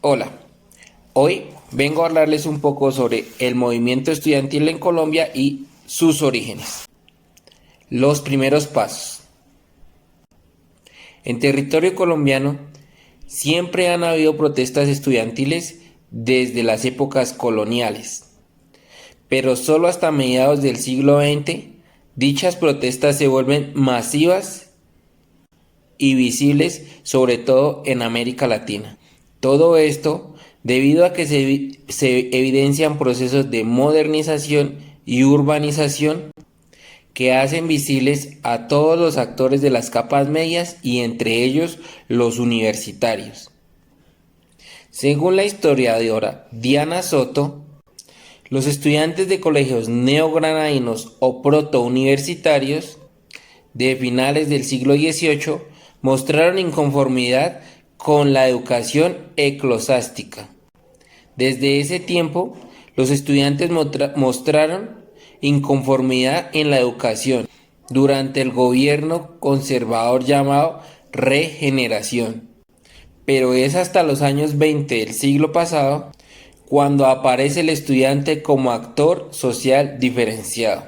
Hola, hoy vengo a hablarles un poco sobre el movimiento estudiantil en Colombia y sus orígenes. Los primeros pasos. En territorio colombiano siempre han habido protestas estudiantiles desde las épocas coloniales, pero solo hasta mediados del siglo XX dichas protestas se vuelven masivas y visibles, sobre todo en América Latina. Todo esto debido a que se evidencian procesos de modernización y urbanización que hacen visibles a todos los actores de las capas medias y entre ellos los universitarios. Según la historiadora Diana Soto, los estudiantes de colegios neogranadinos o protouniversitarios de finales del siglo XVIII mostraron inconformidad con la educación eclesiástica. Desde ese tiempo, los estudiantes mostraron inconformidad en la educación durante el gobierno conservador llamado Regeneración. Pero es hasta los años 20 del siglo pasado cuando aparece el estudiante como actor social diferenciado.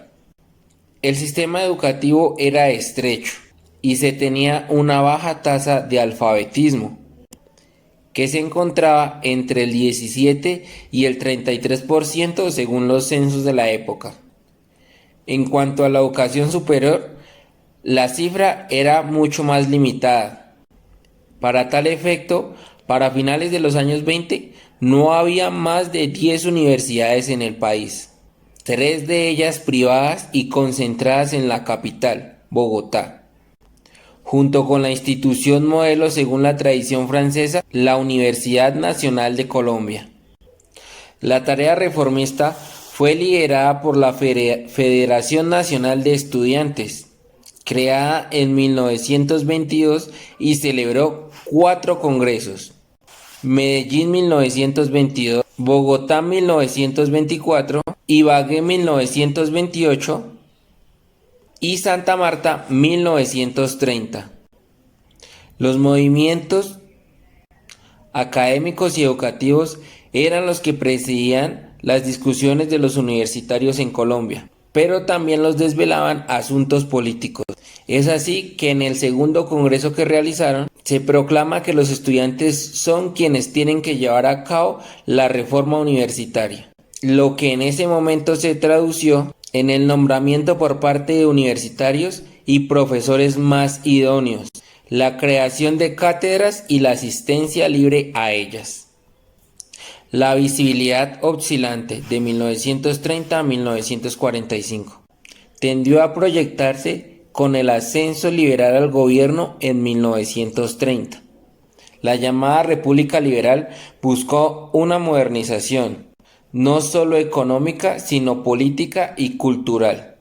El sistema educativo era estrecho y se tenía una baja tasa de alfabetismo, que se encontraba entre el 17 y el 33% según los censos de la época. En cuanto a la educación superior, la cifra era mucho más limitada. Para tal efecto, para finales de los años 20, no había más de 10 universidades en el país, 3 de ellas privadas y concentradas en la capital, Bogotá, junto con la institución modelo según la tradición francesa, la Universidad Nacional de Colombia. La tarea reformista fue liderada por la Federación Nacional de Estudiantes, creada en 1922 y celebró 4 congresos: Medellín 1922, Bogotá 1924, Ibagué 1928 y Santa Marta 1930. Los movimientos académicos y educativos eran los que presidían las discusiones de los universitarios en Colombia, pero también los desvelaban asuntos políticos. Es así que en el segundo congreso que realizaron, se proclama que los estudiantes son quienes tienen que llevar a cabo la reforma universitaria, lo que en ese momento se tradució en el nombramiento por parte de universitarios y profesores más idóneos, la creación de cátedras y la asistencia libre a ellas. La visibilidad oscilante de 1930 a 1945 tendió a proyectarse con el ascenso liberal al gobierno en 1930. La llamada República Liberal buscó una modernización, no solo económica, sino política y cultural.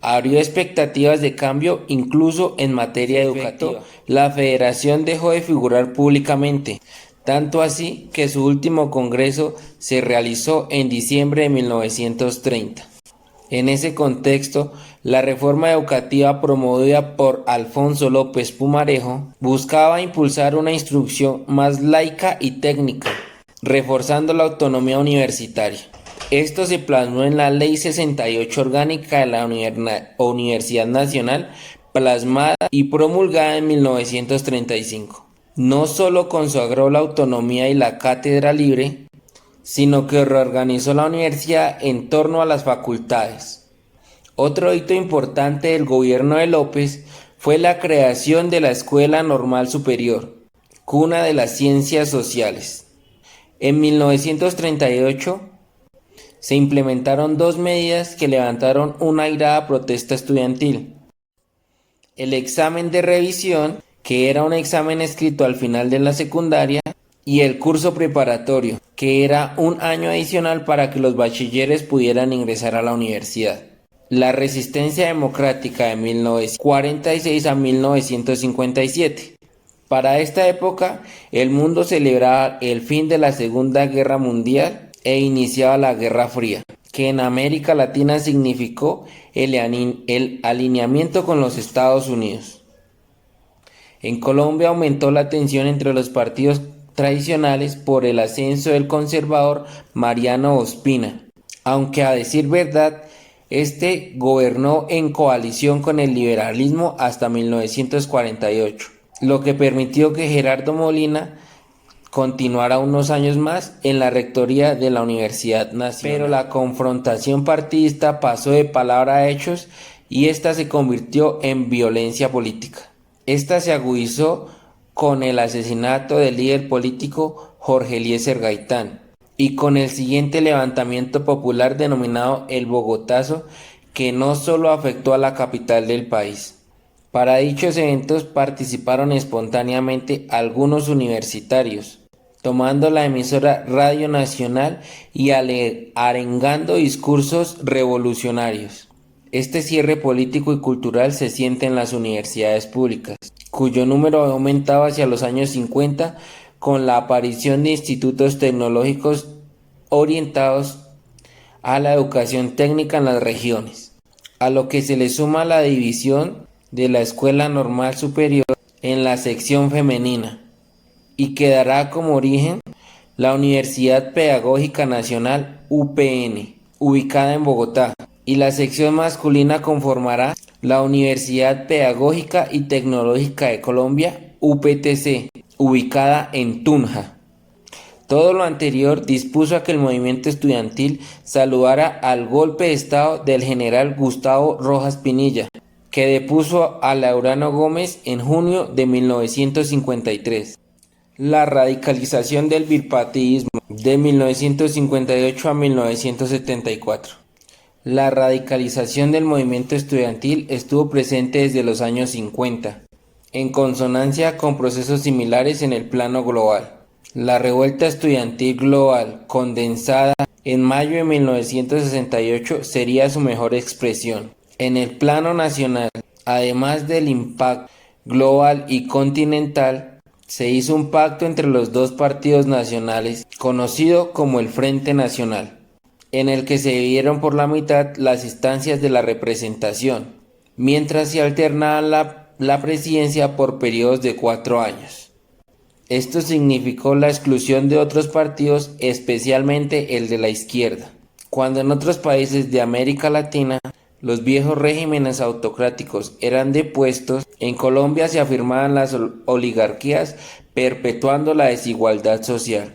Abrió expectativas de cambio incluso en materia educativa. La federación dejó de figurar públicamente, tanto así que su último congreso se realizó en diciembre de 1930. En ese contexto, la reforma educativa promovida por Alfonso López Pumarejo buscaba impulsar una instrucción más laica y técnica, reforzando la autonomía universitaria. Esto se plasmó en la Ley 68 orgánica de la Universidad Nacional, plasmada y promulgada en 1935. No solo consagró la autonomía y la cátedra libre, sino que reorganizó la universidad en torno a las facultades. Otro hito importante del gobierno de López fue la creación de la Escuela Normal Superior, cuna de las ciencias sociales. En 1938 se implementaron 2 medidas que levantaron una airada protesta estudiantil: el examen de revisión, que era un examen escrito al final de la secundaria, y el curso preparatorio, que era un año adicional para que los bachilleres pudieran ingresar a la universidad. La resistencia democrática de 1946 a 1957. Para esta época, el mundo celebraba el fin de la Segunda Guerra Mundial e iniciaba la Guerra Fría, que en América Latina significó el alineamiento con los Estados Unidos. En Colombia aumentó la tensión entre los partidos tradicionales por el ascenso del conservador Mariano Ospina, aunque a decir verdad, este gobernó en coalición con el liberalismo hasta 1948, lo que permitió que Gerardo Molina continuara unos años más en la rectoría de la Universidad Nacional. Pero la confrontación partidista pasó de palabra a hechos y esta se convirtió en violencia política. Esta se agudizó con el asesinato del líder político Jorge Eliezer Gaitán y con el siguiente levantamiento popular denominado el Bogotazo, que no solo afectó a la capital del país. Para dichos eventos participaron espontáneamente algunos universitarios, tomando la emisora Radio Nacional y arengando discursos revolucionarios. Este cierre político y cultural se siente en las universidades públicas, cuyo número ha aumentado hacia los años 50 con la aparición de institutos tecnológicos orientados a la educación técnica en las regiones, a lo que se le suma la división de la Escuela Normal Superior en la sección femenina, y que dará como origen la Universidad Pedagógica Nacional UPN, ubicada en Bogotá, y la sección masculina conformará la Universidad Pedagógica y Tecnológica de Colombia UPTC, ubicada en Tunja. Todo lo anterior dispuso a que el movimiento estudiantil saludara al golpe de estado del general Gustavo Rojas Pinilla, que depuso a Laureano Gómez en junio de 1953. La radicalización del bipartidismo de 1958 a 1974. La radicalización del movimiento estudiantil estuvo presente desde los años 50, en consonancia con procesos similares en el plano global. La revuelta estudiantil global, condensada en mayo de 1968, sería su mejor expresión. En el plano nacional, además del impacto global y continental, se hizo un pacto entre los dos partidos nacionales, conocido como el Frente Nacional, en el que se dividieron por la mitad las instancias de la representación, mientras se alternaba la presidencia por periodos de 4 años. Esto significó la exclusión de otros partidos, especialmente el de la izquierda. Cuando en otros países de América Latina los viejos regímenes autocráticos eran depuestos, en Colombia se afirmaban las oligarquías, perpetuando la desigualdad social.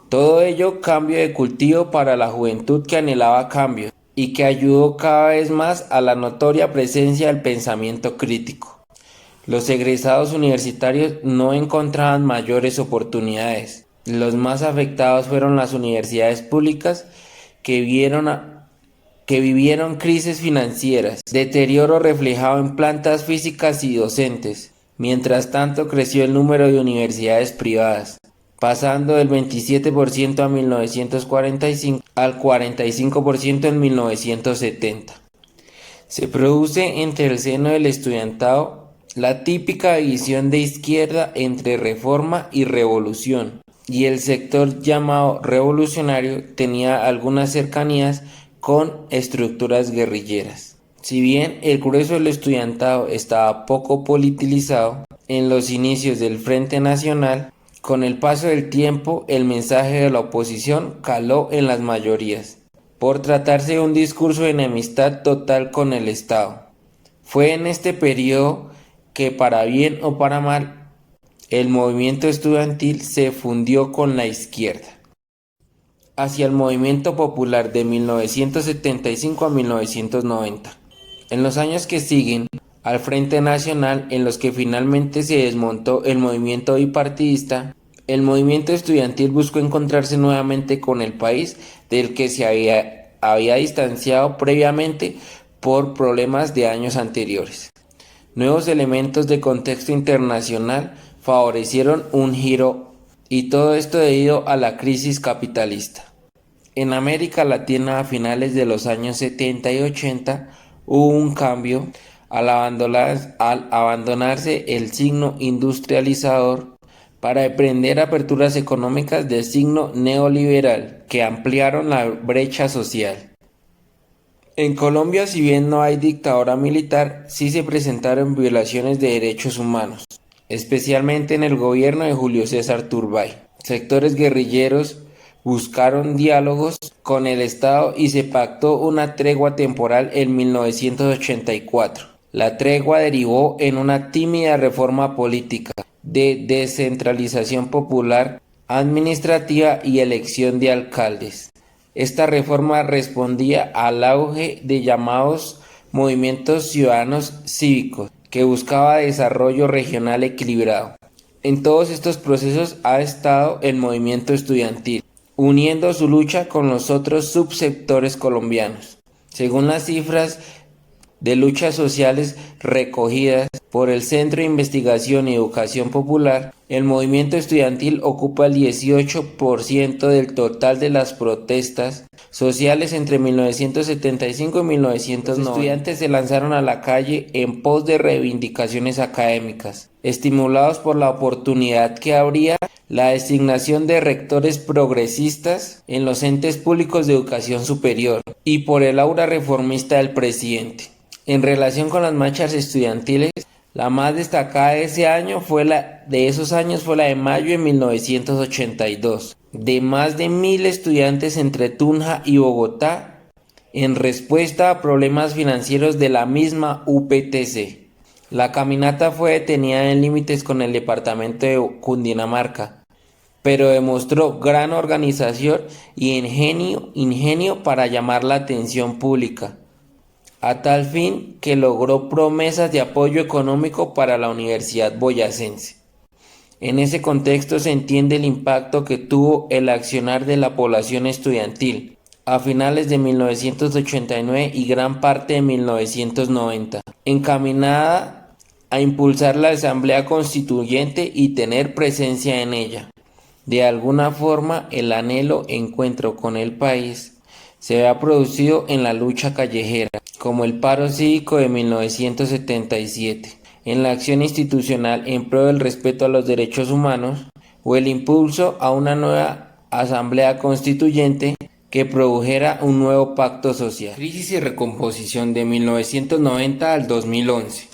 Todo ello cambio de cultivo para la juventud que anhelaba cambios y que ayudó cada vez más a la notoria presencia del pensamiento crítico. Los egresados universitarios no encontraban mayores oportunidades. Los más afectados fueron las universidades públicas que vivieron crisis financieras, deterioro reflejado en plantas físicas y docentes. Mientras tanto creció el número de universidades privadas, pasando del 27% a 1945 al 45% en 1970. Se produce entre el seno del estudiantado la típica división de izquierda entre reforma y revolución, y el sector llamado revolucionario tenía algunas cercanías con estructuras guerrilleras. Si bien el grueso del estudiantado estaba poco politizado en los inicios del Frente Nacional, con el paso del tiempo el mensaje de la oposición caló en las mayorías, por tratarse de un discurso de enemistad total con el Estado. Fue en este periodo que, para bien o para mal, el movimiento estudiantil se fundió con la izquierda. Hacia el movimiento popular de 1975 a 1990. En los años que siguen al Frente Nacional, en los que finalmente se desmontó el movimiento bipartidista, el movimiento estudiantil buscó encontrarse nuevamente con el país del que se había distanciado previamente por problemas de años anteriores. Nuevos elementos de contexto internacional favorecieron un giro, y todo esto debido a la crisis capitalista. En América Latina, a finales de los años 70 y 80, hubo un cambio al abandonarse el signo industrializador para emprender aperturas económicas de signo neoliberal que ampliaron la brecha social. En Colombia, si bien no hay dictadura militar, sí se presentaron violaciones de derechos humanos, especialmente en el gobierno de Julio César Turbay, sectores guerrilleros buscaron diálogos con el Estado y se pactó una tregua temporal en 1984. La tregua derivó en una tímida reforma política de descentralización popular, administrativa y elección de alcaldes. Esta reforma respondía al auge de llamados movimientos ciudadanos cívicos que buscaba desarrollo regional equilibrado. En todos estos procesos ha estado el movimiento estudiantil, uniendo su lucha con los otros subsectores colombianos. Según las cifras de luchas sociales recogidas por el Centro de Investigación y Educación Popular, el movimiento estudiantil ocupa el 18% del total de las protestas sociales entre 1975 y 1990. Los estudiantes se lanzaron a la calle en pos de reivindicaciones académicas, estimulados por la oportunidad que habría la designación de rectores progresistas en los entes públicos de educación superior y por el aura reformista del presidente. En relación con las marchas estudiantiles, la más destacada de esos años fue la de mayo de 1982, de más de 1000 estudiantes entre Tunja y Bogotá, en respuesta a problemas financieros de la misma UPTC. La caminata fue detenida en límites con el departamento de Cundinamarca, pero demostró gran organización y ingenio para llamar la atención pública, a tal fin que logró promesas de apoyo económico para la Universidad Boyacense. En ese contexto se entiende el impacto que tuvo el accionar de la población estudiantil a finales de 1989 y gran parte de 1990, encaminada a impulsar la Asamblea Constituyente y tener presencia en ella. De alguna forma, el anhelo encuentro con el país se ha producido en la lucha callejera, como el paro cívico de 1977, en la acción institucional en pro del respeto a los derechos humanos o el impulso a una nueva asamblea constituyente que produjera un nuevo pacto social. Crisis y recomposición de 1990 al 2011.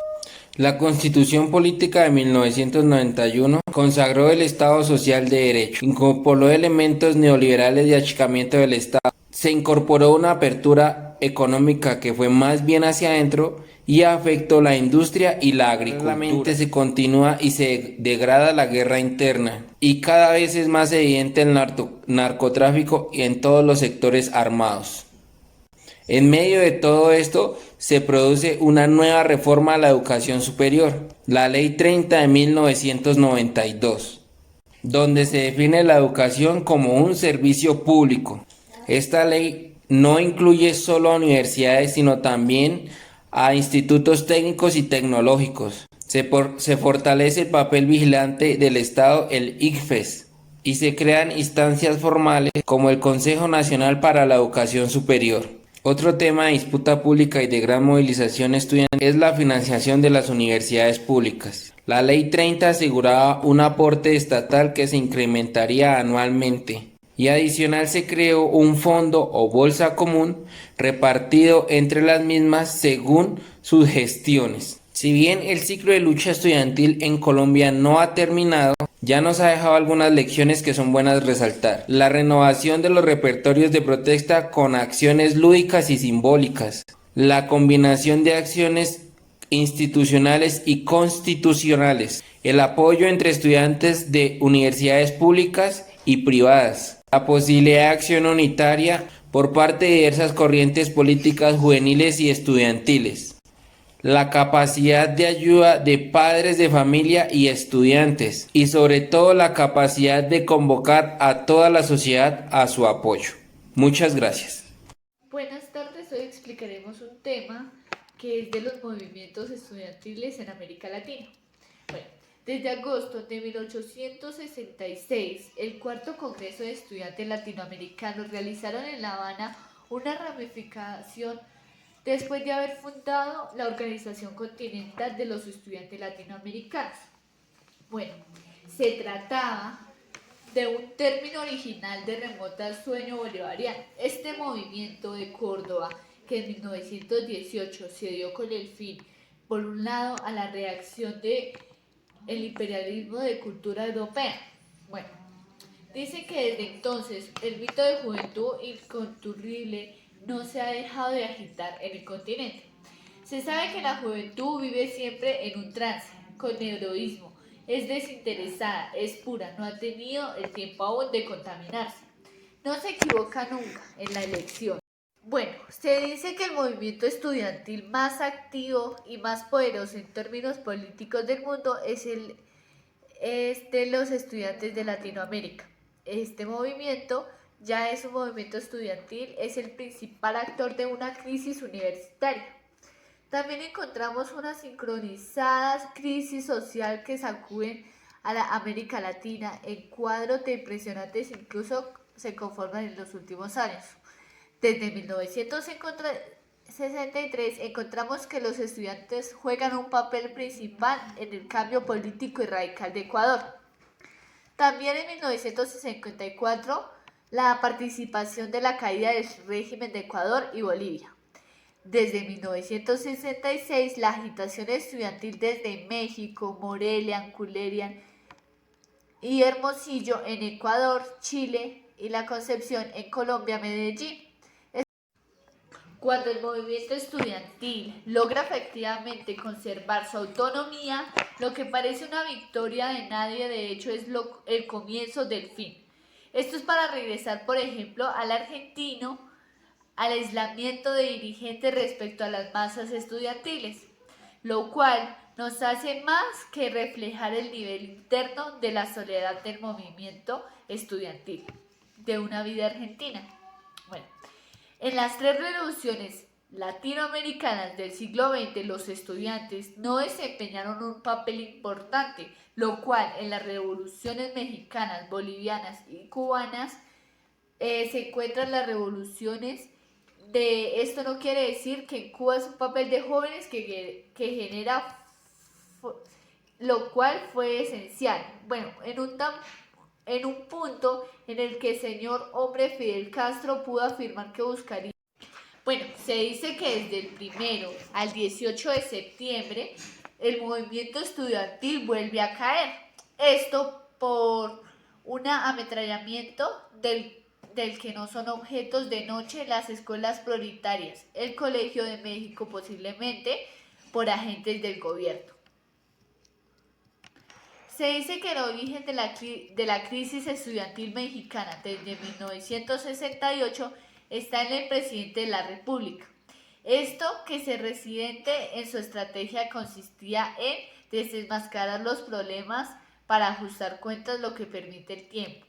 La Constitución Política de 1991 consagró el Estado Social de Derecho, incorporó elementos neoliberales de achicamiento del Estado, se incorporó una apertura económica que fue más bien hacia adentro y afectó la industria y la agricultura. Realmente se continúa y se degrada la guerra interna y cada vez es más evidente el narcotráfico en todos los sectores armados. En medio de todo esto se produce una nueva reforma a la educación superior, la Ley 30 de 1992, donde se define la educación como un servicio público. Esta ley no incluye solo a universidades, sino también a institutos técnicos y tecnológicos. Se fortalece el papel vigilante del Estado, el ICFES, y se crean instancias formales como el Consejo Nacional para la Educación Superior. Otro tema de disputa pública y de gran movilización estudiantil es la financiación de las universidades públicas. La Ley 30 aseguraba un aporte estatal que se incrementaría anualmente y adicional se creó un fondo o bolsa común repartido entre las mismas según sus gestiones. Si bien el ciclo de lucha estudiantil en Colombia no ha terminado, ya nos ha dejado algunas lecciones que son buenas resaltar. La renovación de los repertorios de protesta con acciones lúdicas y simbólicas. La combinación de acciones institucionales y constitucionales. El apoyo entre estudiantes de universidades públicas y privadas. La posibilidad de acción unitaria por parte de diversas corrientes políticas juveniles y estudiantiles. La capacidad de ayuda de padres de familia y estudiantes y sobre todo la capacidad de convocar a toda la sociedad a su apoyo. Muchas gracias. Buenas tardes, hoy explicaremos un tema que es de los movimientos estudiantiles en América Latina. Bueno, desde agosto de 1866, el Cuarto Congreso de Estudiantes Latinoamericanos realizaron en La Habana una ramificación después de haber fundado la Organización Continental de los Estudiantes Latinoamericanos. Bueno, se trataba de un término original de remota sueño bolivariano. Este movimiento de Córdoba, que en 1918 se dio con el fin, por un lado, a la reacción del imperialismo de cultura europea. Bueno, Dice que desde entonces el mito de juventud inconturrible no se ha dejado de agitar en el continente. Se sabe que la juventud vive siempre en un trance, con heroísmo, es desinteresada, es pura, no ha tenido el tiempo aún de contaminarse. No se equivoca nunca en la elección. Bueno, se dice que el movimiento estudiantil más activo y más poderoso en términos políticos del mundo es de los estudiantes de Latinoamérica. Este movimiento ya es un movimiento estudiantil, es el principal actor de una crisis universitaria. También encontramos una sincronizada crisis social que sacuden a la América Latina en cuadros de impresionantes incluso se conforman en los últimos años. Desde 1963 encontramos que los estudiantes juegan un papel principal en el cambio político y radical de Ecuador. También en 1954 la participación de la caída del régimen de Ecuador y Bolivia. Desde 1966 la agitación estudiantil desde México, Morelia, Culerian y Hermosillo en Ecuador, Chile y la Concepción en Colombia, Medellín. Cuando el movimiento estudiantil logra efectivamente conservar su autonomía, lo que parece una victoria de nadie, de hecho, es el comienzo del fin. Esto es para regresar, por ejemplo, al argentino, al aislamiento de dirigentes respecto a las masas estudiantiles, lo cual nos hace más que reflejar el nivel interno de la soledad del movimiento estudiantil, de una vida argentina. Bueno, en las tres revoluciones latinoamericanas del siglo XX, los estudiantes no desempeñaron un papel importante, lo cual en las revoluciones mexicanas, bolivianas y cubanas se encuentran las revoluciones. De esto no quiere decir que en Cuba es un papel de jóvenes que genera, lo cual fue esencial. Bueno, en un punto en el que el señor hombre Fidel Castro pudo afirmar que buscaría. Bueno, se dice que desde el 1 al 18 de septiembre el movimiento estudiantil vuelve a caer. Esto por un ametrallamiento del que no son objetos de noche las escuelas prioritarias, el Colegio de México posiblemente por agentes del gobierno. Se dice que el origen de la crisis estudiantil mexicana desde 1968 está en el presidente de la República. Esto que se residente en su estrategia consistía en desenmascarar los problemas para ajustar cuentas, lo que permite el tiempo.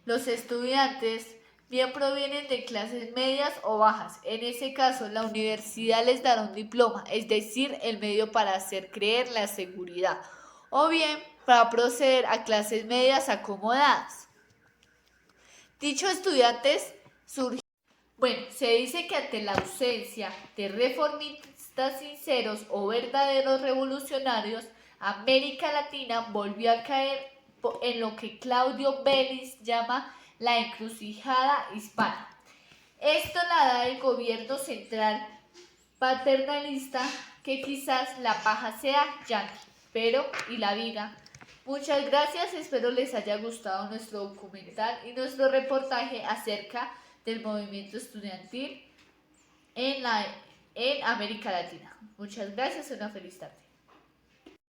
Los estudiantes bien provienen de clases medias o bajas. En ese caso, la universidad les dará un diploma, es decir, el medio para hacer creer la seguridad, o bien para proceder a clases medias acomodadas. Dichos estudiantes surgieron. Bueno, se dice que ante la ausencia de reformistas sinceros o verdaderos revolucionarios, América Latina volvió a caer en lo que Claudio Vélez llama la encrucijada hispana. Esto la da el gobierno central paternalista, que quizás la paja sea yanqui, pero y la viga. Muchas gracias, espero les haya gustado nuestro documental y nuestro reportaje acerca del movimiento estudiantil en América Latina. Muchas gracias y una feliz tarde.